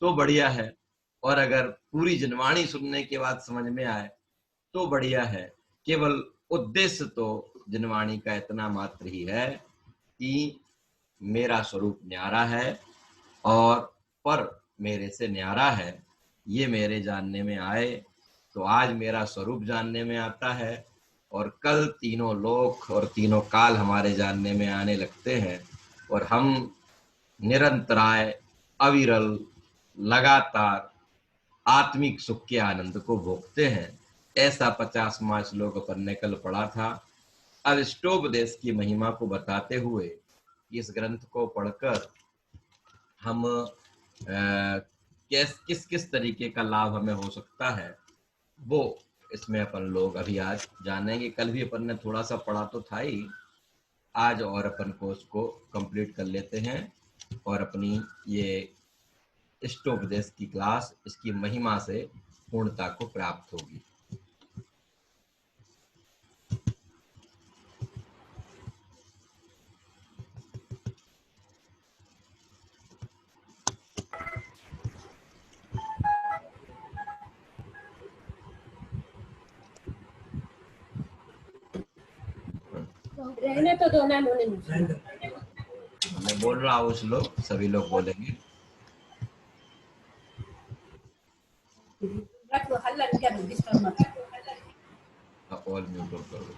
तो बढ़िया है, और अगर पूरी जनवाणी सुनने के बाद समझ में आए तो बढ़िया है। केवल उद्देश्य तो जनवाणी का इतना मात्र ही है कि मेरा स्वरूप न्यारा है और पर मेरे से न्यारा है, ये मेरे जानने में आए तो आज मेरा स्वरूप जानने में आता है, और कल तीनों लोक और तीनों काल हमारे जानने में आने लगते हैं, और हम निरंतराय अविरल लगातार आत्मिक सुख के आनंद को भोगते हैं। ऐसा 50वां श्लोक अपन ने कल पढ़ा था। अब इष्टोपदेश की महिमा को बताते हुए इस ग्रंथ को पढ़कर हम किस किस तरीके का लाभ हमें हो सकता है वो इसमें अपन लोग अभी आज जानेंगे। कल भी अपन ने थोड़ा सा पढ़ा तो था ही, आज और अपन को उसको कंप्लीट कर लेते हैं और अपनी ये इष्टोपदेश की क्लास इसकी महिमा से पूर्णता को प्राप्त होगी। रहने तो दो ना, मैं बोल रहा हूँ, श्लोक सभी लोग बोलेंगे। ऑल म्यूट करो।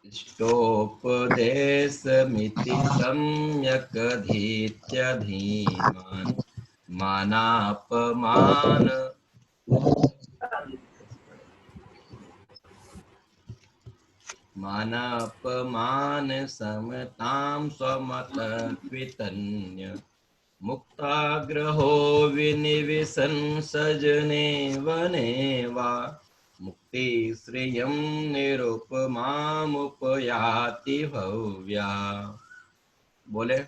इष्टोपदेशमिति सम्यक् अधीत्य धीमान् मानापमान मानापमान समतां स्वमतत्वितन्य मुक्ताग्रहो विनिविशन् सजने वने वा मुक्ति श्रियं निरुपमामुपयाति भव्या। बोले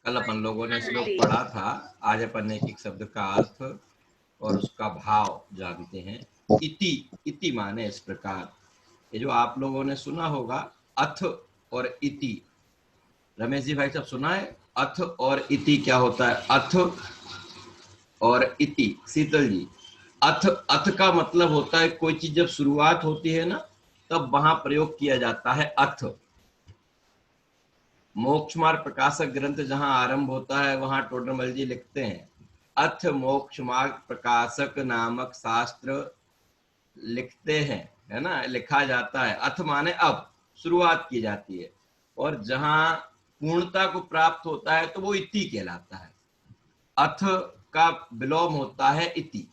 कल अपन लोगों ने श्लोक पढ़ा था, आज अपन एक एक शब्द का अर्थ और उसका भाव जानते हैं। इति, इति माने इस प्रकार। ये जो आप लोगों ने सुना होगा अथ और इति, रमेश जी भाई सब सुना है? अथ और इति क्या होता है? अथ और इति, शीतल जी, अथ, अथ का मतलब होता है कोई चीज जब शुरुआत होती है ना तब वहां प्रयोग किया जाता है अथ। मोक्ष मार्ग प्रकाशक ग्रंथ जहां आरंभ होता है वहां टोडरमल जी लिखते हैं अथ मोक्ष मार्ग प्रकाशक नामक शास्त्र लिखते हैं, है ना, लिखा जाता है। अथ माने अब शुरुआत की जाती है, और जहां पूर्णता को प्राप्त होता है तो वो इति कहलाता है। अथ का विलोम होता है इति,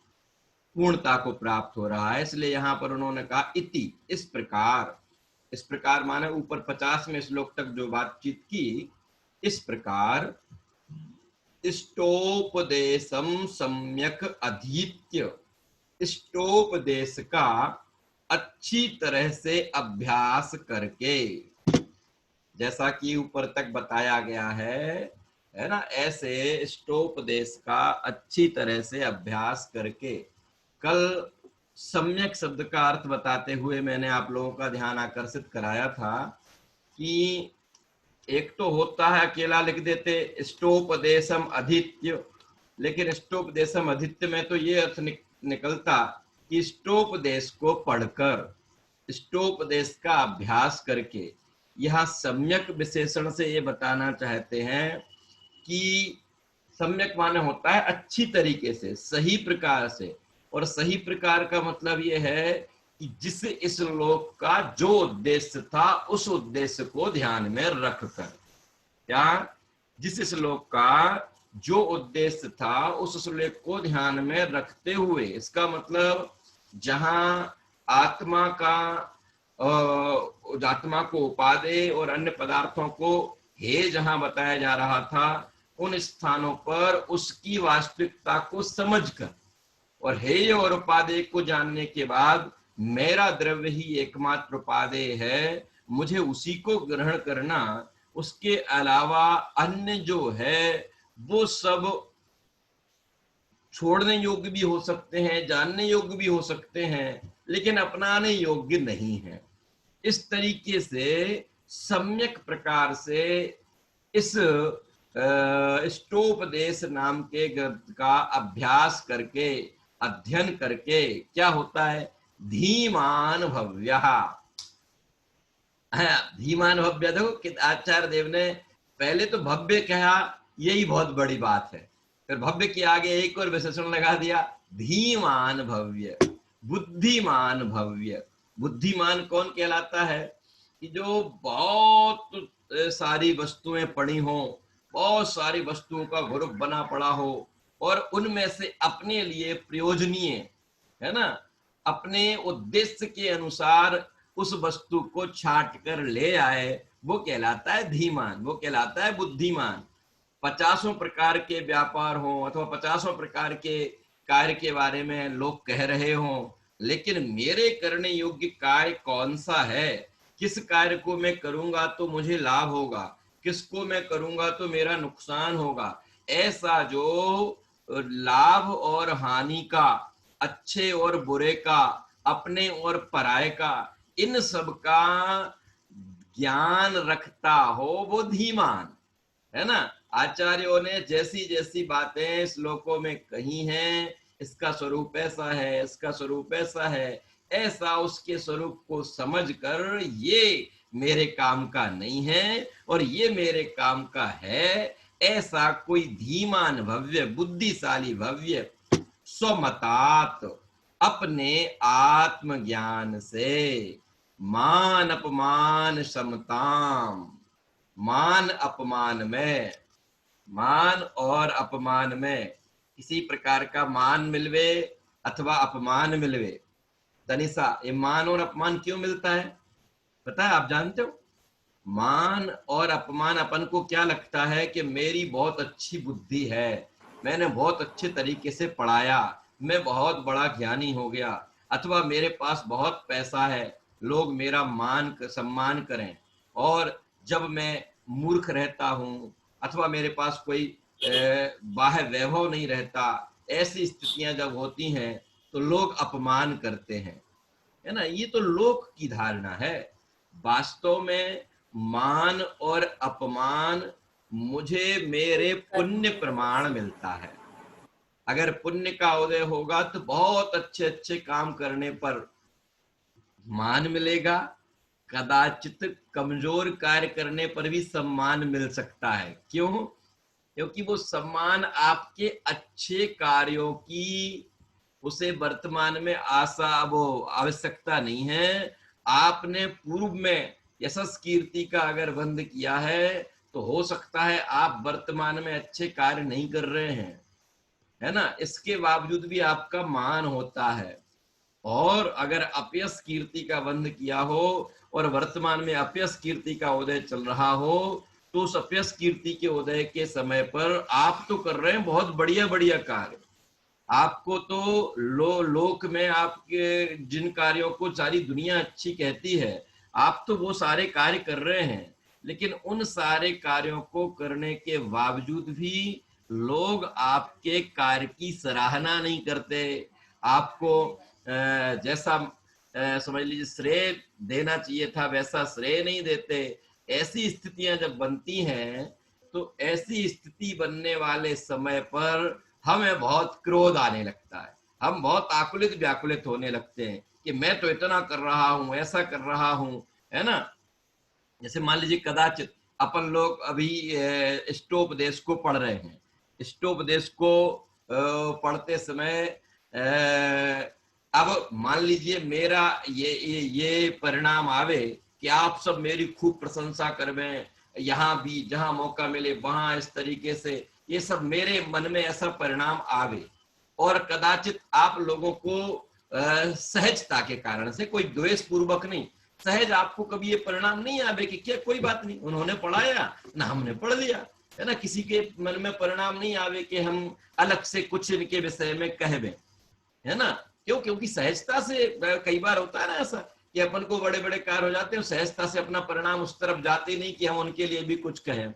पूर्णता को प्राप्त हो रहा है, इसलिए यहां पर उन्होंने कहा इति, इस प्रकार। इस प्रकार माने ऊपर 50वें श्लोक तक जो बातचीत की, इस प्रकार इष्टोपदेशम सम्यक अधीत्य, इष्टोपदेश का अच्छी तरह से अभ्यास करके, जैसा कि ऊपर तक बताया गया है ना, ऐसे इष्टोपदेश का अच्छी तरह से अभ्यास करके। कल सम्यक शब्द का अर्थ बताते हुए मैंने आप लोगों का ध्यान आकर्षित कराया था कि एक तो होता है अकेला लिख देते इष्टोपदेशम अधीत्य, लेकिन इष्टोपदेशम अधीत्य में तो ये अर्थ निकलता कि इष्टोपदेश को पढ़कर, इष्टोपदेश का अभ्यास करके। यह सम्यक विशेषण से ये बताना चाहते हैं कि सम्यक माने होता है अच्छी तरीके से, सही प्रकार से, और सही प्रकार का मतलब ये है कि जिस इस श्लोक का जो उद्देश्य था उस उद्देश्य को ध्यान में रखकर। क्या? जिस श्लोक का जो उद्देश्य था उस श्लोक को ध्यान में रखते हुए। इसका मतलब जहां आत्मा का आत्मा को उपादेय और अन्य पदार्थों को हे जहां बताया जा रहा था, उन स्थानों पर उसकी वास्तविकता को समझकर और हेय और उपादेय को जानने के बाद मेरा द्रव्य ही एकमात्र उपादेय है, मुझे उसी को ग्रहण करना, उसके अलावा अन्य जो है वो सब छोड़ने योग्य भी हो सकते हैं, जानने योग्य भी हो सकते हैं, लेकिन अपनाने योग्य नहीं है। इस तरीके से सम्यक प्रकार से इस इष्टोपदेश नाम के ग्रंथ का अभ्यास करके, अध्ययन करके क्या होता है, धीमान भव्यः। धीमान भव्य, देखो कि आचार्य देव ने पहले तो भव्य कहा, यही बहुत बड़ी बात है, फिर भव्य के आगे एक और विशेषण लगा दिया, धीमान भव्य, बुद्धिमान भव्य। बुद्धिमान कौन कहलाता है कि जो बहुत सारी वस्तुएं पड़ी हो, बहुत सारी वस्तुओं का ग्रुप बना पड़ा हो और उनमें से अपने लिए प्रयोजनीय, है ना, अपने उद्देश्य के अनुसार उस वस्तु को छाट कर ले आए, वो कहलाता है धीमान, वो कहलाता है बुद्धिमान। 50 प्रकार के व्यापार हो अथवा 50 प्रकार के कार्य के बारे में लोग कह रहे हो, लेकिन मेरे करने योग्य कार्य कौन सा है, किस कार्य को मैं करूंगा तो मुझे लाभ होगा, किसको मैं करूंगा तो मेरा नुकसान होगा, ऐसा जो लाभ और हानि का, अच्छे और बुरे का, अपने और पराये का, इन सब का ज्ञान रखता हो वो धीमान है ना। आचार्यों ने जैसी जैसी बातें श्लोकों में कही हैं, इसका स्वरूप ऐसा है, इसका स्वरूप ऐसा है, ऐसा उसके स्वरूप को समझकर ये मेरे काम का नहीं है और ये मेरे काम का है, ऐसा कोई धीमान भव्य, बुद्धिशाली भव्य स्वमतात, अपने आत्मज्ञान से, मान अपमान समताम, मान अपमान में, मान और अपमान में किसी प्रकार का मान मिलवे अथवा अपमान मिलवे। तनिषा, ये मान और अपमान क्यों मिलता है पता है, आप जानते हो? मान और अपमान, अपन को क्या लगता है कि मेरी बहुत अच्छी बुद्धि है, मैंने बहुत अच्छे तरीके से पढ़ाया, मैं बहुत बड़ा ज्ञानी हो गया, अथवा मेरे पास बहुत पैसा है, लोग मेरा मान सम्मान करें, और जब मैं मूर्ख रहता हूँ अथवा मेरे पास कोई बाह्य वैभव नहीं रहता, ऐसी स्थितियां जब होती हैं तो लोग अपमान करते हैं, है ना। ये तो लोक की धारणा है। वास्तव में मान और अपमान मुझे मेरे पुण्य प्रमाण मिलता है। अगर पुण्य का उदय होगा तो बहुत अच्छे अच्छे काम करने पर मान मिलेगा, कदाचित कमजोर कार्य करने पर भी सम्मान मिल सकता है। क्यों? क्योंकि वो सम्मान आपके अच्छे कार्यों की उसे वर्तमान में आशा वो आवश्यकता नहीं है। आपने पूर्व में यशस कीर्ति का अगर बंद किया है तो हो सकता है आप वर्तमान में अच्छे कार्य नहीं कर रहे हैं, है ना, इसके बावजूद भी आपका मान होता है। और अगर अपयश कीर्ति का बंद किया हो और वर्तमान में अपयश कीर्ति का उदय चल रहा हो, तो उस अपयश कीर्ति के उदय के समय पर आप तो कर रहे हैं बहुत बढ़िया बढ़िया कार्य, आपको तो लोक में आपके जिन कार्यों को सारी दुनिया अच्छी कहती है, आप तो वो सारे कार्य कर रहे हैं, लेकिन उन सारे कार्यों को करने के बावजूद भी लोग आपके कार्य की सराहना नहीं करते, आपको जैसा समझ लीजिए श्रेय देना चाहिए था वैसा श्रेय नहीं देते। ऐसी स्थितियां जब बनती हैं तो ऐसी स्थिति बनने वाले समय पर हमें बहुत क्रोध आने लगता है, हम बहुत आकुलित व्याकुलित होने लगते हैं कि मैं तो इतना कर रहा हूं, ऐसा कर रहा हूं, है ना। जैसे मान लीजिए कदाचित अपन लोग अभी इष्टोपदेश को पढ़ रहे हैं, इष्टोपदेश को पढ़ते समय अब मान लीजिए मेरा ये परिणाम आवे कि आप सब मेरी खूब प्रशंसा करवें, यहाँ भी जहां मौका मिले वहां इस तरीके से, ये सब मेरे मन में ऐसा परिणाम आवे, और कदाचित आप लोगों को सहजता के कारण से, कोई द्वेष पूर्वक नहीं, सहज आपको कभी ये परिणाम नहीं आवे कि क्या कोई बात नहीं, उन्होंने पढ़ाया ना, हमने पढ़ लिया, है ना, किसी के मन में परिणाम नहीं आवे कि हम अलग से कुछ इनके विषय में कहबे, है ना। क्यों? क्योंकि सहजता से कई बार होता है ना ऐसा कि अपन को बड़े बड़े कार्य हो जाते हैं, सहजता से अपना परिणाम उस तरफ जाते नहीं कि हम उनके लिए भी कुछ कहें,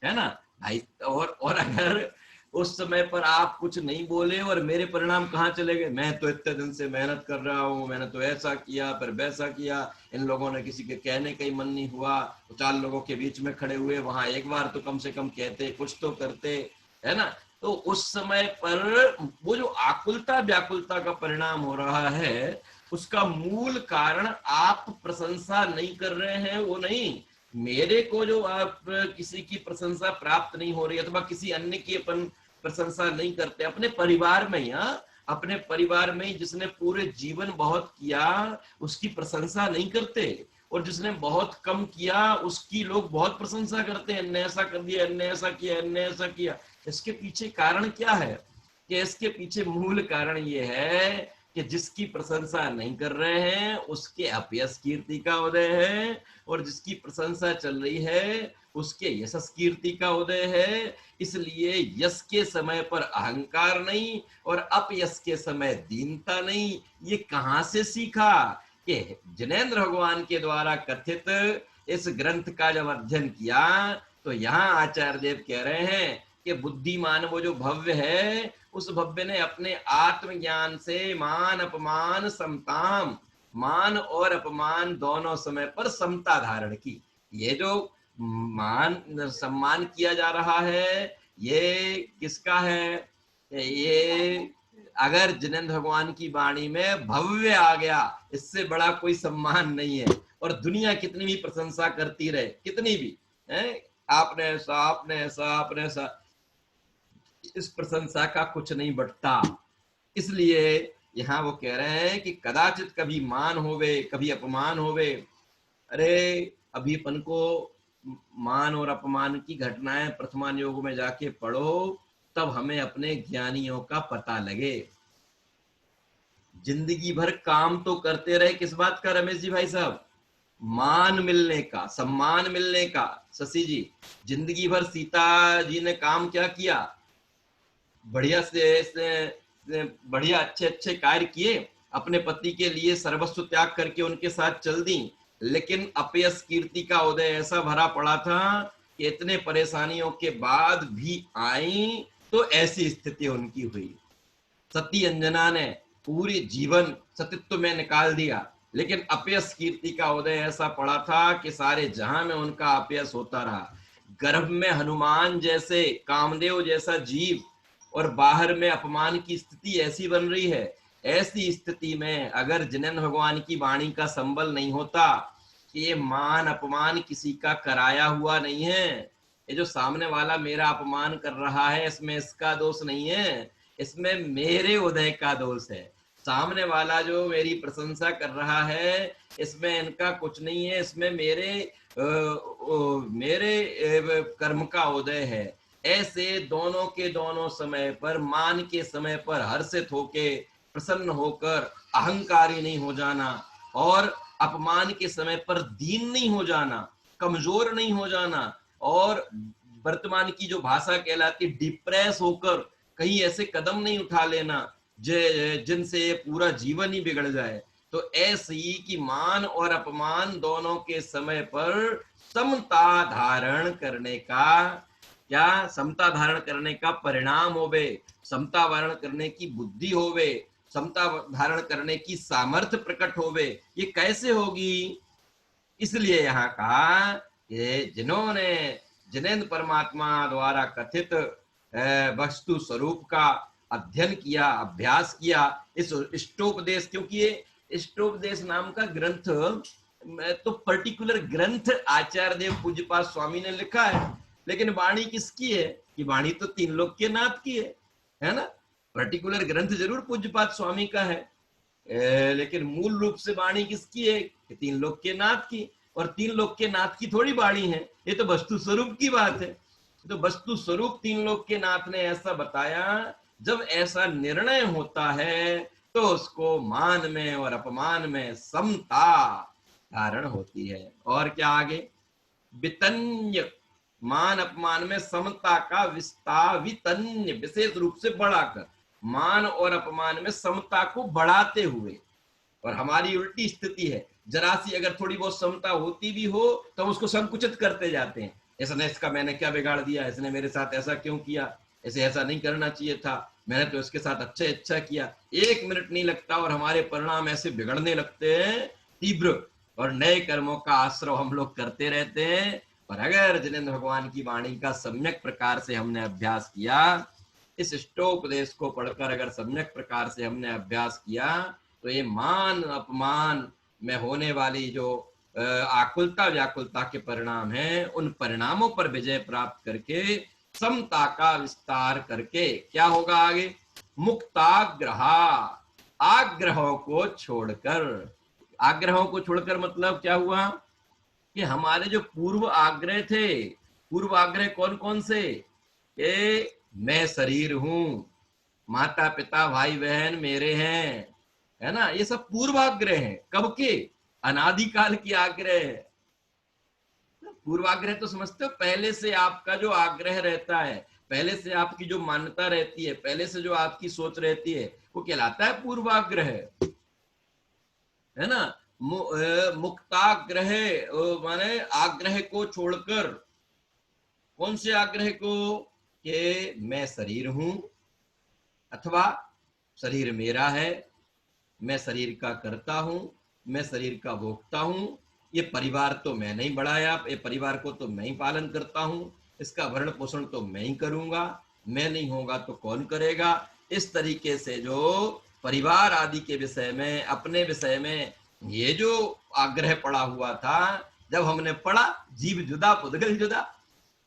है ना भाई। और अगर उस समय पर आप कुछ नहीं बोले और मेरे परिणाम कहाँ चले गए, मैं तो इतने दिन से मेहनत कर रहा हूँ, मैंने तो ऐसा किया फिर वैसा किया, इन लोगों ने किसी के कहने का ही मन नहीं हुआ, तो 4 लोगों के बीच में खड़े हुए, वहां एक बार तो कम से कम कहते, कुछ तो करते, है ना। तो उस समय पर वो जो आकुलता व्याकुलता का परिणाम हो रहा है, उसका मूल कारण आप प्रशंसा नहीं कर रहे हैं वो नहीं, मेरे को जो आप किसी की प्रशंसा प्राप्त नहीं हो रही अथवा किसी अन्य की अपन प्रशंसा नहीं करते, अपने परिवार में ही, अपने परिवार में ही जिसने पूरे जीवन बहुत किया उसकी प्रशंसा नहीं करते, और जिसने बहुत कम किया उसकी लोग बहुत प्रशंसा करते हैं, इनने ऐसा कर दिया, इनने ऐसा किया, इनने ऐसा किया। इसके पीछे कारण क्या है? कि इसके पीछे मूल कारण ये है कि जिसकी प्रशंसा नहीं कर रहे हैं उसके अपयश कीर्ति का उदय है, और जिसकी प्रशंसा चल रही है उसके यशस कीर्ति का उदय है। इसलिए यश के समय पर अहंकार नहीं और अपयश के समय दीनता नहीं। ये कहां से सीखा? कि जिनेंद्र भगवान के द्वारा कथित इस ग्रंथ का जब अध्ययन किया तो यहाँ आचार्य देव कह रहे हैं कि बुद्धिमान वो जो भव्य है, उस भव्य ने अपने आत्मज्ञान से मान अपमान समताम, मान और अपमान दोनों समय पर समता धारण की। ये जो मान सम्मान किया जा रहा है ये किसका है? ये अगर जिनेंद्र भगवान की वाणी में भव्य आ गया, इससे बड़ा कोई सम्मान नहीं है। और दुनिया कितनी भी प्रशंसा करती रहे, कितनी भी है, आपने ऐसा, आपने ऐसा, आपने ऐसा, इस प्रशंसा का कुछ नहीं बढ़ता। इसलिए यहाँ वो कह रहे हैं कि कदाचित कभी मान होवे कभी अपमान होवे। अरे अभी अपन को मान और अपमान की घटनाएं प्रथमान योग में जाके पढ़ो, तब हमें अपने ज्ञानियों का पता लगे। जिंदगी भर काम तो करते रहे, किस बात का रमेश जी भाई साहब? मान मिलने का, सम्मान मिलने का। शशि जी, जिंदगी भर सीता जी ने काम क्या किया? बढ़िया से बढ़िया अच्छे अच्छे कार्य किए, अपने पति के लिए सर्वस्व त्याग करके उनके साथ चल दी, लेकिन अपयश कीर्ति का उदय ऐसा भरा पड़ा था कि इतने परेशानियों के बाद भी आई तो ऐसी स्थिति उनकी हुई। सती अंजना ने पूरी जीवन सतीत्व में निकाल दिया, लेकिन अपयश कीर्ति का उदय ऐसा पड़ा था कि सारे जहां में उनका अपयश होता रहा। गर्भ में हनुमान जैसे, कामदेव जैसा जीव, और बाहर में अपमान की स्थिति ऐसी बन रही है। ऐसी स्थिति में अगर जिनेंद्र भगवान की वाणी का संबल नहीं होता कि ये मान अपमान किसी का कराया हुआ नहीं है, ये जो सामने वाला मेरा अपमान कर रहा है इसमें इसका दोष नहीं है, इसमें मेरे उदय का दोष है। सामने वाला जो मेरी प्रशंसा कर रहा है इसमें इनका कुछ नहीं है, इसमें मेरे कर्म का उदय है। ऐसे दोनों के दोनों समय पर, मान के समय पर हर्षित होके प्रसन्न होकर अहंकारी नहीं हो जाना, और अपमान के समय पर दीन नहीं हो जाना, कमजोर नहीं हो जाना, और वर्तमान की जो भाषा कहलाती डिप्रेस होकर कहीं ऐसे कदम नहीं उठा लेना जिनसे पूरा जीवन ही बिगड़ जाए। तो ऐसे ही कि मान और अपमान दोनों के समय पर समता धारण करने का, क्या समता धारण करने का परिणाम होवे, समता धारण करने की बुद्धि होवे, समता धारण करने की सामर्थ्य प्रकट होवे। ये कैसे होगी? इसलिए यहाँ कहा कि जिन्होंने जिनेंद्र परमात्मा द्वारा कथित वस्तु स्वरूप का अध्ययन किया, अभ्यास किया, इस इष्टोपदेश, क्योंकि ये इष्टोपदेश नाम का ग्रंथ तो पर्टिकुलर ग्रंथ आचार्य देव पूज्यपाद स्वामी ने लिखा है, लेकिन वाणी किसकी है? कि वाणी तो 3 लोक के नाथ की है ना। पर्टिकुलर ग्रंथ जरूर पूज्यपाद स्वामी का है, लेकिन मूल रूप से वाणी किसकी है? कि 3 लोक के नाथ की। और 3 लोक के नाथ की थोड़ी वाणी है, ये तो वस्तु स्वरूप की बात है। तो वस्तु स्वरूप 3 लोक के नाथ ने ऐसा बताया। जब ऐसा निर्णय होता है तो उसको मान में और अपमान में समता धारण होती है। और क्या आगे? वितन्य मान अपमान में समता का विस्तावितन्य विशेष रूप से बढ़ाकर, मान और अपमान में समता को बढ़ाते हुए। और हमारी उल्टी स्थिति है, जरा सी अगर थोड़ी बहुत समता होती भी हो तो उसको संकुचित करते जाते हैं। इसने इसका मैंने क्या बिगाड़ दिया, इसने मेरे साथ ऐसा क्यों किया, इसे ऐसा नहीं करना चाहिए था, मैंने तो इसके साथ अच्छा किया। 1 मिनट नहीं लगता और हमारे परिणाम ऐसे बिगड़ने लगते हैं तीव्र, और नए कर्मों का आश्रय हम लोग करते रहते हैं। पर अगर जिनेंद्र भगवान की वाणी का सम्यक प्रकार से हमने अभ्यास किया, इस इष्टोपदेश को पढ़कर अगर सम्यक प्रकार से हमने अभ्यास किया, तो ये मान अपमान में होने वाली जो आकुलता व्याकुलता के परिणाम हैं, उन परिणामों पर विजय प्राप्त करके समता का विस्तार करके क्या होगा आगे, मुक्ताग्रहा, आग्रहों को छोड़कर। आग्रहों को छोड़कर मतलब क्या हुआ कि हमारे जो पूर्व आग्रह थे, पूर्व आग्रह कौन कौन से, कि मैं शरीर हूं, माता पिता भाई बहन मेरे हैं, है ना, ये सब पूर्वाग्रह हैं। कब के, अनादिकाल की आग्रह है। पूर्वाग्रह तो समझते हो, पहले से आपका जो आग्रह रहता है, पहले से आपकी जो मान्यता रहती है, पहले से जो आपकी सोच रहती है, वो कहलाता है पूर्वाग्रह, है ना। मुक्ताग्रह माने आग्रह को छोड़कर, कौन से आग्रह को, कि मैं शरीर हूं, अथवा शरीर मेरा है, मैं शरीर का करता हूं, मैं शरीर का भोगता हूं, ये परिवार तो मैं नहीं बढ़ाया, ये परिवार को तो मैं ही पालन करता हूं, इसका भरण पोषण तो मैं ही करूंगा, मैं नहीं होगा तो कौन करेगा। इस तरीके से जो परिवार आदि के विषय में, अपने विषय में ये जो आग्रह पड़ा हुआ था, जब हमने पढ़ा, जीव जुदा पुद्गल जुदा,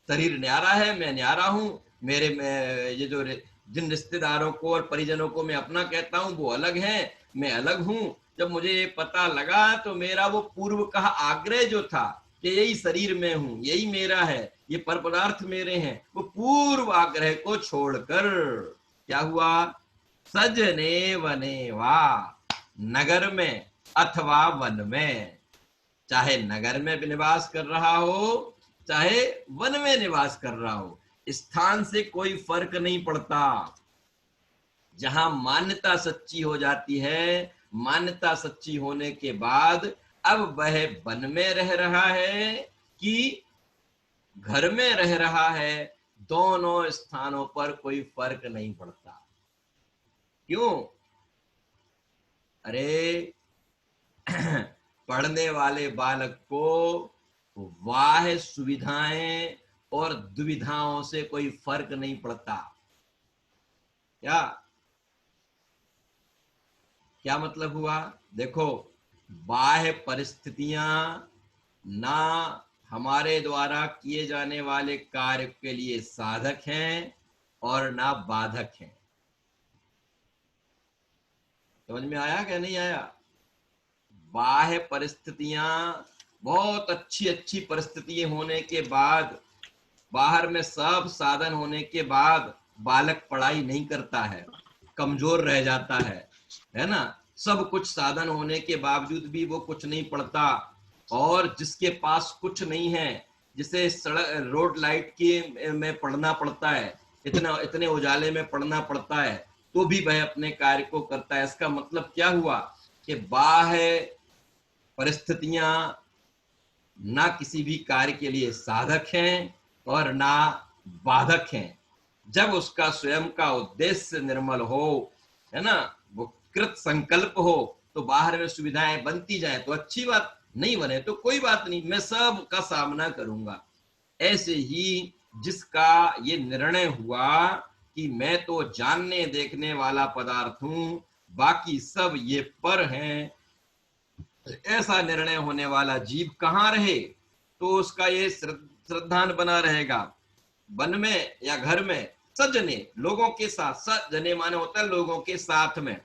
शरीर न्यारा है, मैं न्यारा हूं, मेरे में ये जो जिन रिश्तेदारों को और परिजनों को मैं अपना कहता हूं वो अलग हैं, मैं अलग हूं। जब मुझे ये पता लगा तो मेरा वो पूर्व का आग्रह जो था कि यही शरीर में हूं, यही मेरा है, ये पर पदार्थ मेरे हैं, वो पूर्व आग्रह को छोड़कर क्या हुआ, सजने वने वा, नगर में अथवा वन में, चाहे नगर में निवास कर रहा हो चाहे वन में निवास कर रहा हो, स्थान से कोई फर्क नहीं पड़ता। जहां मान्यता सच्ची हो जाती है, मान्यता सच्ची होने के बाद अब वह वन में रह रहा है कि घर में रह रहा है, दोनों स्थानों पर कोई फर्क नहीं पड़ता। क्यों, अरे पढ़ने वाले बालक को वाह सुविधाएं और दुविधाओं से कोई फर्क नहीं पड़ता। क्या मतलब हुआ, देखो, बाह्य परिस्थितियां ना हमारे द्वारा किए जाने वाले कार्य के लिए साधक हैं और ना बाधक हैं। समझ में आया क्या नहीं आया। बाह्य परिस्थितियां, बहुत अच्छी अच्छी परिस्थितियां होने के बाद, बाहर में सब साधन होने के बाद बालक पढ़ाई नहीं करता है, कमजोर रह जाता है ना। सब कुछ साधन होने के बावजूद भी वो कुछ नहीं पढ़ता। और जिसके पास कुछ नहीं है, जिसे सड़क रोड लाइट की में पढ़ना पड़ता है, इतने उजाले में पढ़ना पड़ता है, तो भी वह अपने कार्य को करता है। इसका मतलब क्या हुआ कि बाह्य परिस्थितियां ना किसी भी कार्य के लिए साधक हैं और ना बाधक हैं। जब उसका स्वयं का उद्देश्य निर्मल हो, है ना, वो कृत संकल्प हो, तो बाहर में सुविधाएं बनती जाए तो अच्छी बात, नहीं बने तो कोई बात नहीं, मैं सब का सामना करूंगा। ऐसे ही जिसका ये निर्णय हुआ कि मैं तो जानने देखने वाला पदार्थ हूं, बाकी सब ये पर हैं, ऐसा निर्णय होने वाला जीव कहाँ रहे, तो उसका ये श्रद्धान बना रहेगा वन में या घर में, सजने, लोगों के साथ, सजने माने होता है लोगों के साथ में,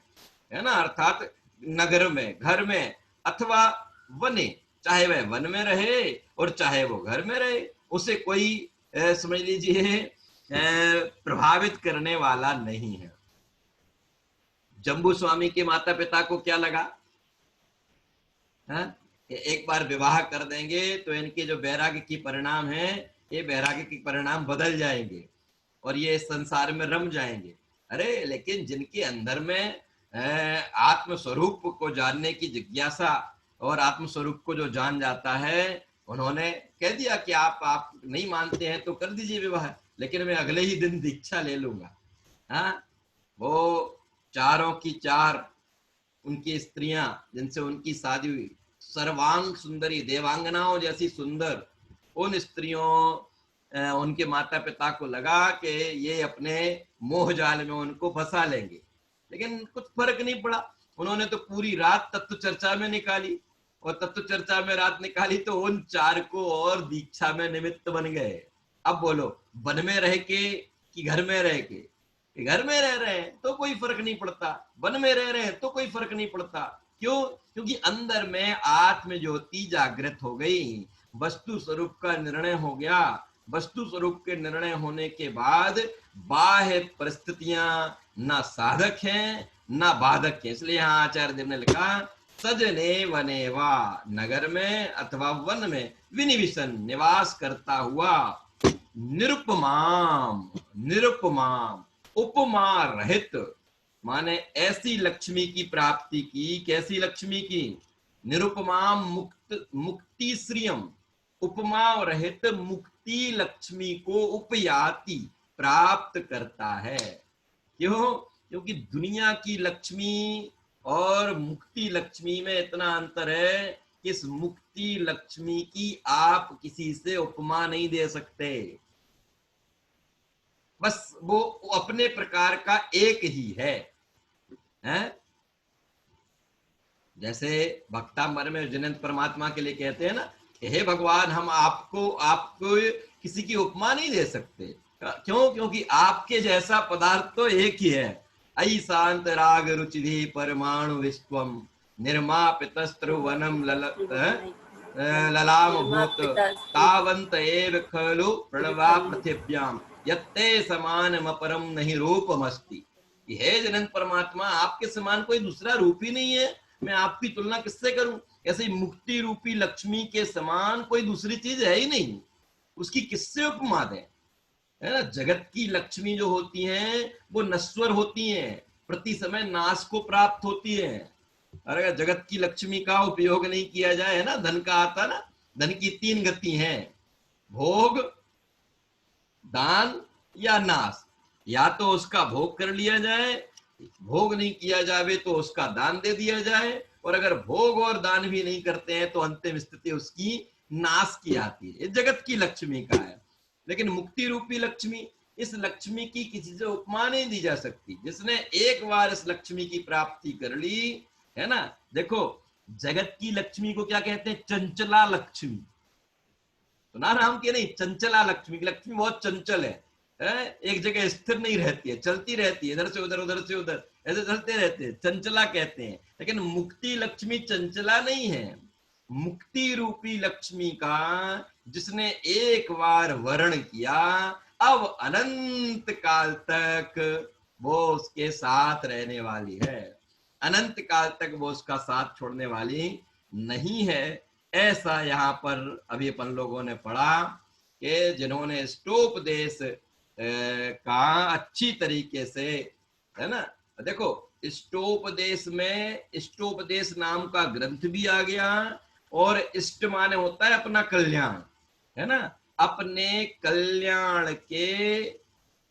है ना, अर्थात नगर में, घर में, अथवा वने, चाहे वह वन में रहे और चाहे वो घर में रहे, उसे कोई समझ लीजिए प्रभावित करने वाला नहीं है। जम्बू स्वामी के माता पिता को क्या लगा, एक बार विवाह कर देंगे तो इनके जो वैराग्य की परिणाम है ये वैराग्य के परिणाम बदल जाएंगे और ये इस संसार में रम जाएंगे। अरे लेकिन जिनके अंदर में आत्म स्वरूप को जानने की जिज्ञासा और आत्म स्वरूप को जो जान जाता है, उन्होंने कह दिया कि आप नहीं मानते हैं तो कर दीजिए विवाह, लेकिन मैं अगले ही दिन दीक्षा ले लूंगा। हाँ, वो चारों की चार उनकी स्त्रियां जिनसे उनकी शादी हुई, सर्वांग सुंदरी, देवांगनाओं जैसी सुंदर उन स्त्रियों, उनके माता पिता को लगा कि ये अपने मोह जाल में उनको फंसा लेंगे, लेकिन कुछ फर्क नहीं पड़ा। उन्होंने तो पूरी रात तत्व चर्चा में निकाली, और तत्व चर्चा में रात निकाली तो उन चार को और दीक्षा में निमित्त बन गए। अब बोलो, वन में रह के कि घर में रह के? घर में रह रहे हैं तो कोई फर्क नहीं पड़ता, वन में रह रहे हैं तो कोई फर्क नहीं पड़ता। क्यों? क्योंकि अंदर में आत्म ज्योति जागृत हो गई, वस्तु स्वरूप का निर्णय हो गया। वस्तु स्वरूप के निर्णय होने के बाद बाह्य परिस्थितियां ना साधक हैं ना बाधक हैं। इसलिए यहाँ आचार्य देव ने लिखा, सजने वने वा, नगर में अथवा वन में विनिविशन, निवास करता हुआ, निरुपमाम, निरुपमाम उपमा रहित, माने ऐसी लक्ष्मी की प्राप्ति की। कैसी लक्ष्मी की? निरुपमाम मुक्ति श्रियम, उपमा रहित मुक्ति लक्ष्मी को उपयाति, प्राप्त करता है। क्यों? क्योंकि दुनिया की लक्ष्मी और मुक्ति लक्ष्मी में इतना अंतर है कि इस मुक्ति लक्ष्मी की आप किसी से उपमा नहीं दे सकते। बस वो अपने प्रकार का एक ही है, हैं? जैसे भक्तामर में जिनेंद्र परमात्मा के लिए कहते हैं ना कि हे भगवान, हम आपको किसी की उपमा नहीं दे सकते। क्यों? क्योंकि आपके जैसा पदार्थ तो एक ही है। ऐ शांत राग रुचि परमाणु विश्वम, निर्मापितस्त्रुवनम ललाम भूत, तावंत एव खलु प्रणवा पृथिव्याम, यत्ते समानमपरम नहीं रूपमस्ति। हे जिनेंद्र परमात्मा, आपके समान कोई दूसरा रूप ही नहीं है, मैं आपकी तुलना किससे करूं? ऐसे मुक्ति रूपी लक्ष्मी के समान कोई दूसरी चीज है ही नहीं, उसकी किससे उपमा दें? है ना? जगत की लक्ष्मी जो होती हैं वो नश्वर होती हैं, प्रति समय नाश को प्राप्त होती हैं। अगर जगत की लक्ष्मी का उपयोग नहीं किया जाए, है ना, धन का आता ना, धन की तीन गति हैं, भोग, दान या नाश। या तो उसका भोग कर लिया जाए, भोग नहीं किया जावे तो उसका दान दे दिया जाए, और अगर भोग और दान भी नहीं करते हैं तो अंतिम स्थिति उसकी नाश की आती है। जगत की लक्ष्मी का है। लेकिन मुक्ति रूपी लक्ष्मी, इस लक्ष्मी की किसी से उपमा नहीं दी जा सकती। जिसने एक बार इस लक्ष्मी की प्राप्ति कर ली, है ना, देखो जगत की लक्ष्मी को क्या कहते हैं? चंचला लक्ष्मी। तो ना नाम के नहीं, चंचला लक्ष्मी। लक्ष्मी बहुत चंचल है, एक जगह स्थिर नहीं रहती है, चलती रहती है, इधर से उधर उधर से उधर ऐसे चलते रहते हैं, चंचला कहते हैं। लेकिन मुक्ति लक्ष्मी चंचला नहीं है। मुक्ति रूपी लक्ष्मी का जिसने एक बार वर्ण किया, अब अनंत काल तक वो उसके साथ रहने वाली है, अनंत काल तक वो उसका साथ छोड़ने वाली नहीं है। ऐसा यहाँ पर अभी अपन लोगों ने पढ़ा कि जिन्होंने इष्टोपदेश का अच्छी तरीके से, है ना, देखो इष्टोपदेश में इष्टोपदेश नाम का ग्रंथ भी आ गया, और इष्ट माने होता है अपना कल्याण, है ना, अपने कल्याण के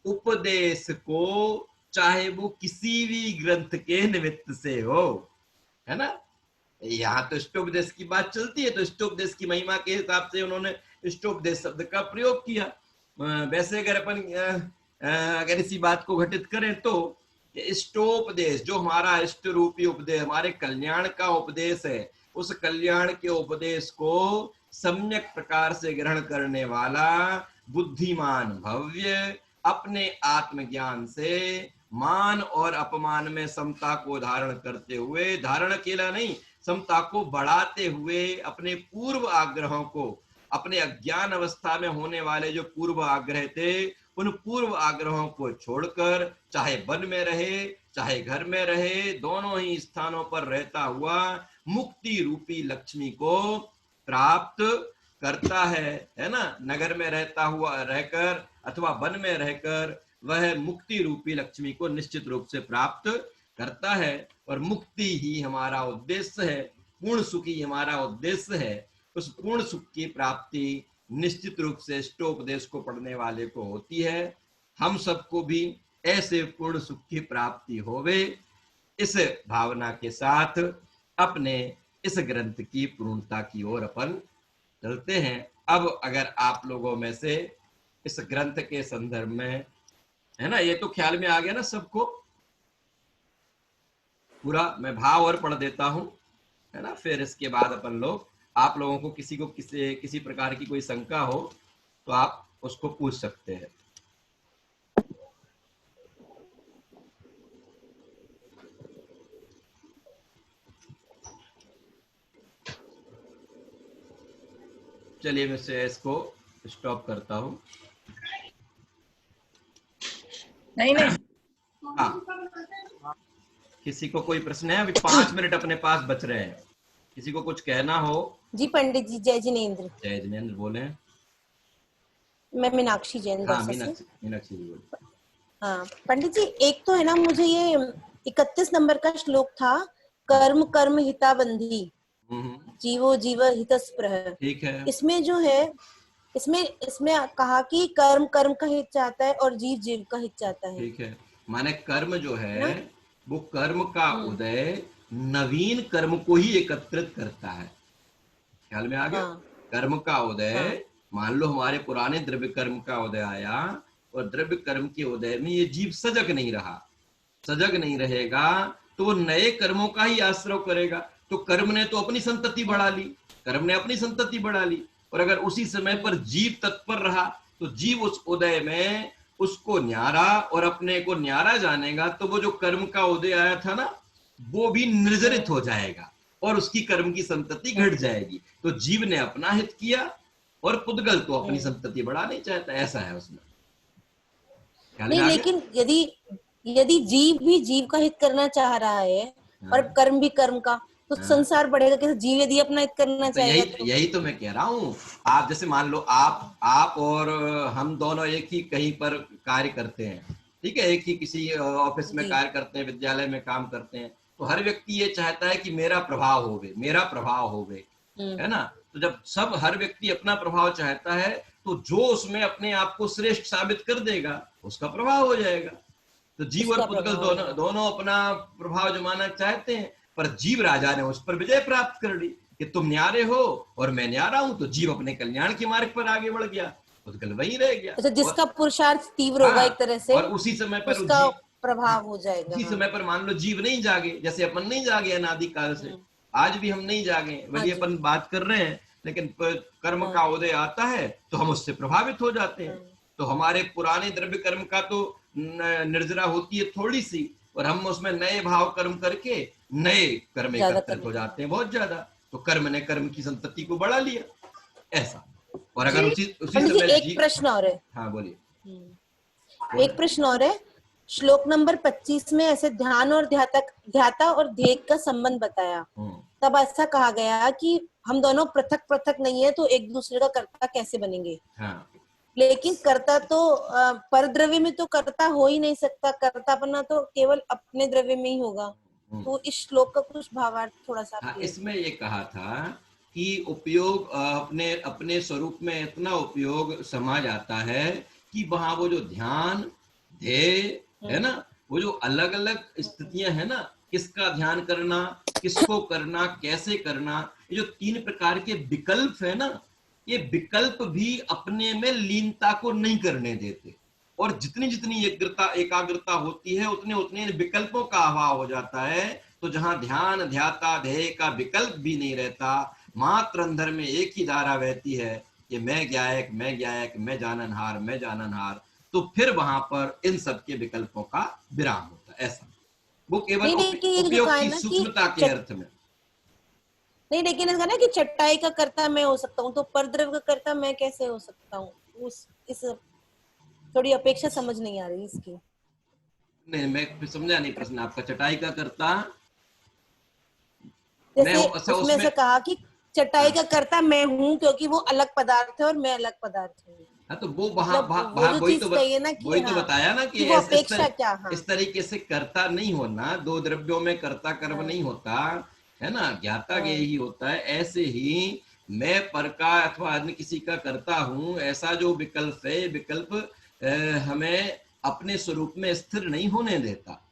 उपदेश को, चाहे वो किसी भी ग्रंथ के निमित्त से हो, है ना। यहाँ तो इष्टोपदेश की बात चलती है, तो इष्टोपदेश की महिमा के हिसाब से उन्होंने इष्टोपदेश शब्द का प्रयोग किया। वैसे अगर अपन अगर इसी बात को घटित करें तो इष्टोपदेश, जो हमारा इष्ट रूपी उपदेश, हमारे कल्याण का उपदेश है, उस कल्याण के उपदेश को सम्यक प्रकार से ग्रहण करने वाला बुद्धिमान भव्य अपने आत्मज्ञान से मान और अपमान में समता को धारण करते हुए, धारण अकेला नहीं, समता को बढ़ाते हुए अपने पूर्व आग्रहों को, अपने अज्ञान अवस्था में होने वाले जो पूर्व आग्रह थे, उन पूर्व आग्रहों को छोड़कर चाहे वन में रहे चाहे घर में रहे, दोनों ही स्थानों पर रहता हुआ मुक्ति रूपी लक्ष्मी को प्राप्त करता है ना, नगर में रहता हुआ रहकर अथवा वन में रहकर वह मुक्ति रूपी लक्ष्मी को निश्चित रूप से प्राप्त करता है। और मुक्ति ही हमारा उद्देश्य है, पूर्ण सुख ही हमारा उद्देश्य है। उस पूर्ण सुख की प्राप्ति निश्चित रूप से इष्टोपदेश को पढ़ने वाले को होती है। हम सबको भी ऐसे पूर्ण सुख की प्राप्ति होवे, इस भावना के साथ अपने इस ग्रंथ की पूर्णता की ओर अपन चलते हैं। अब अगर आप लोगों में से इस ग्रंथ के संदर्भ में, है ना, ये तो ख्याल में आ गया ना सबको, पूरा मैं भाव और पढ़ देता हूं, है ना, फिर इसके बाद अपन लोग, आप लोगों को किसी को किसी प्रकार की कोई शंका हो तो आप उसको पूछ सकते हैं। चलिए मैं से इसको स्टॉप करता हूं। नहीं हाँ, किसी को कोई प्रश्न है? अभी 5 मिनट अपने पास बच रहे हैं, किसी को कुछ कहना हो? जी पंडित जी, जय जिनेन्द्र। जय जिनेन्द्र, बोले। मैं मीनाक्षी जैन हाँ, दौसा से। मीनाक्षी जी बोले। हाँ पंडित जी, एक तो है ना, मुझे ये 31 नंबर का श्लोक था, कर्म कर्म हिताबंधी जीवो जीव हितस्पृह। ठीक है। इसमें जो है, इसमें कहा कि कर्म कर्म का हित चाहता है और जीव जीव का हित चाहता है। ठीक है, माने कर्म जो है वो कर्म का उदय नवीन कर्म को ही एकत्रित करता है। ख्याल में आ गया? हाँ। कर्म का उदय, मान लो हमारे पुराने द्रव्य कर्म का उदय आया और द्रव्य कर्म के उदय में ये जीव सजग नहीं रहा, सजग नहीं रहेगा तो वो नए कर्मों का ही आश्रय करेगा। तो कर्म ने तो अपनी संतति बढ़ा ली, कर्म ने अपनी संतति बढ़ा ली, और अगर उसी समय पर जीव तत्पर रहा तो जीव उस उदय में उसको न्यारा और अपने को न्यारा जानेगा, तो वो जो कर्म का उदय आया था ना, वो भी निर्जरित हो जाएगा और उसकी कर्म की संतति घट जाएगी। तो जीव ने अपना हित किया और पुद्गल तो अपनी संतति बढ़ा नहीं चाहता, ऐसा है उसमें। नहीं, लेकिन यदि जीव भी जीव का हित करना चाह रहा है और कर्म भी कर्म का, तो संसार बढ़ेगा कैसे? जीव यदि अपना हित करना चाहेगा तो यही तो मैं कह रहा हूँ। आप जैसे मान लो आप और हम दोनों एक ही कहीं पर कार्य करते हैं, ठीक है, एक ही किसी ऑफिस में कार्य करते हैं, विद्यालय में काम करते हैं, तो हर व्यक्ति ये चाहता है कि मेरा प्रभाव होवे, मेरा प्रभाव होवे, है ना। तो जब सब हर व्यक्ति अपना प्रभाव चाहता है तो जो उसमें अपने आप को श्रेष्ठ साबित कर देगा उसका प्रभाव हो जाएगा। तो जीव और पुद्गल दोनों अपना प्रभाव जमाना चाहते हैं, पर जीव राजा ने उस पर विजय प्राप्त कर ली कि तुम न्यारे हो और मैं न्यारा हूं। तो जीव अपने कल्याण के मार्ग पर आगे बढ़ गया, पुद्गल वहीं रह गया। अच्छा, जिसका पुरुषार्थ तीव्र होगा एक तरह से, और उसी समय पर उसका प्रभाव हो जाएगा। उसी समय पर मान लो जीव नहीं जागे, जैसे अपन नहीं जागे अनादि काल से, आज भी हम नहीं जागे, वही अपन बात कर रहे हैं, लेकिन कर्म का उदय आता है तो हम उससे प्रभावित हो जाते हैं। तो हमारे पुराने द्रव्य कर्म का तो निर्जरा होती है थोड़ी सी, और हम उसमें नए भाव कर्म करके नए कर्म एकत्रित हो जाते हैं बहुत ज्यादा। तो कर्म ने कर्म की संतति को बढ़ा लिया, ऐसा। और अगर उसी समय एक प्रश्न और है। हाँ बोलिए। एक प्रश्न और है, श्लोक नंबर 25 में ऐसे ध्यान और ध्याता और ध्येय का संबंध बताया, तब ऐसा कहा गया कि हम दोनों पृथक पृथक नहीं है, तो एक दूसरे का कर्ता कैसे बनेंगे। हाँ। लेकिन कर्ता तो पर द्रव्य में तो कर्ता हो ही नहीं सकता, कर्ता बनना तो केवल अपने द्रव्य में ही होगा। तो इस श्लोक का कुछ भावार्थ थोड़ा सा। हाँ, इसमें ये कहा था कि उपयोग अपने अपने स्वरूप में इतना उपयोग समा जाता है कि वहां वो जो ध्यान ध्येय है ना, वो जो अलग अलग स्थितियां है ना, किसका ध्यान करना, किसको करना, कैसे करना, ये जो 3 प्रकार के विकल्प है ना, ये विकल्प भी अपने में लीनता को नहीं करने देते। और जितनी जितनी एकाग्रता होती है उतने उतने विकल्पों का अभाव हो जाता है। तो जहां ध्यान ध्याता ध्येय का विकल्प भी नहीं रहता, मात्र अंदर में एक ही धारा बहती है कि मैं ज्ञायक, मैं ज्ञायक, मैं जाननहार, मैं जाननहार, तो फिर वहां पर इन सब के विकल्पों का विराम होता है। ऐसा वो केवल उपयोग की सूक्ष्मता के अर्थ में नहीं, लेकिन इसका ना कि चटाई का कर्ता मैं हो सकता हूँ, तो परद्रव्य का कर्ता मैं कैसे हो सकता हूँ? इस थोड़ी अपेक्षा समझ नहीं आ रही इसकी। नहीं, मैं समझा नहीं प्रश्न आपका। चटाई का कर्ता जैसे उसमें से कहा कि चटाई का कर्ता मैं हूँ क्योंकि वो अलग पदार्थ है और मैं अलग पदार्थ हूँ। हाँ तो वो वहां मतलब वहां वो जो वही चीज तो कही ना कि वही तो हाँ, बताया ना कि कि वो अपेक्षा क्या, हाँ इस तरीके से कर्ता नहीं होना, दो द्रव्यों में कर्ता कर्म नहीं होता है ना, ज्ञाता ज्ञेय ही होता है। ऐसे ही मैं पर का अथवा अन्य किसी का करता हूँ, ऐसा जो विकल्प है, विकल्प हमें अपने स्वरूप में स्थिर नहीं होने देता।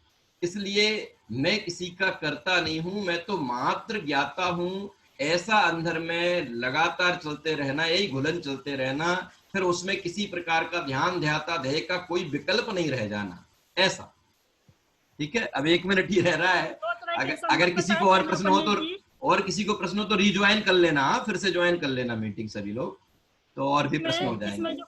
इसलिए मैं किसी का करता नहीं हूं, मैं तो मात्र ज्ञाता हूं, ऐसा अंदर में लगातार चलते रहना, यही घुलन चलते रहना, फिर उसमें किसी प्रकार का ध्यान ध्याता ध्येय का कोई विकल्प नहीं रह जाना, ऐसा। ठीक है, अब 1 मिनट ही रह रहा है। दो तरह के अगर संबंध किसी बताए को थे और ना प्रश्न हो पंडित तो, जी। और किसी को प्रश्न हो तो रिज्वाइन कर लेना, फिर से ज्वाइन कर लेना मीटिंग सभी लोग, तो और भी प्रश्न हो इसमें जाएंगे। जो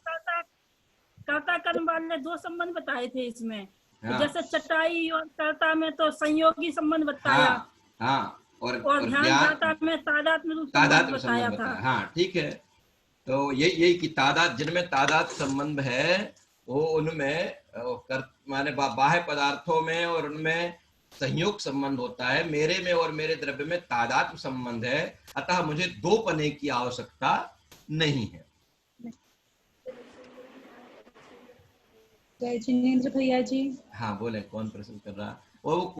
कर्ता कर्म वाले दो संबंध बताए थे इसमें, तो हाँ जैसे चटाई और कर्ता में तो संयोगी संबंध बताया, हाँ हाँ, और और ध्यान ध्याता ज्ञान में तादात्म्य रूप संबंध तादात्म्य बताया संबंध था। बताया। हाँ ठीक है, तो यही कि तादात, जिनमें तादात संबंध है वो उनमें माने बाह्य पदार्थों में और उनमें संयोग संबंध होता है। मेरे में और मेरे द्रव्य में तादात्म्य संबंध है, अतः मुझे दो पने की आवश्यकता नहीं है। जय जिनेन्द्र भैया जी। हाँ बोले, कौन प्रश्न कर रहा? वो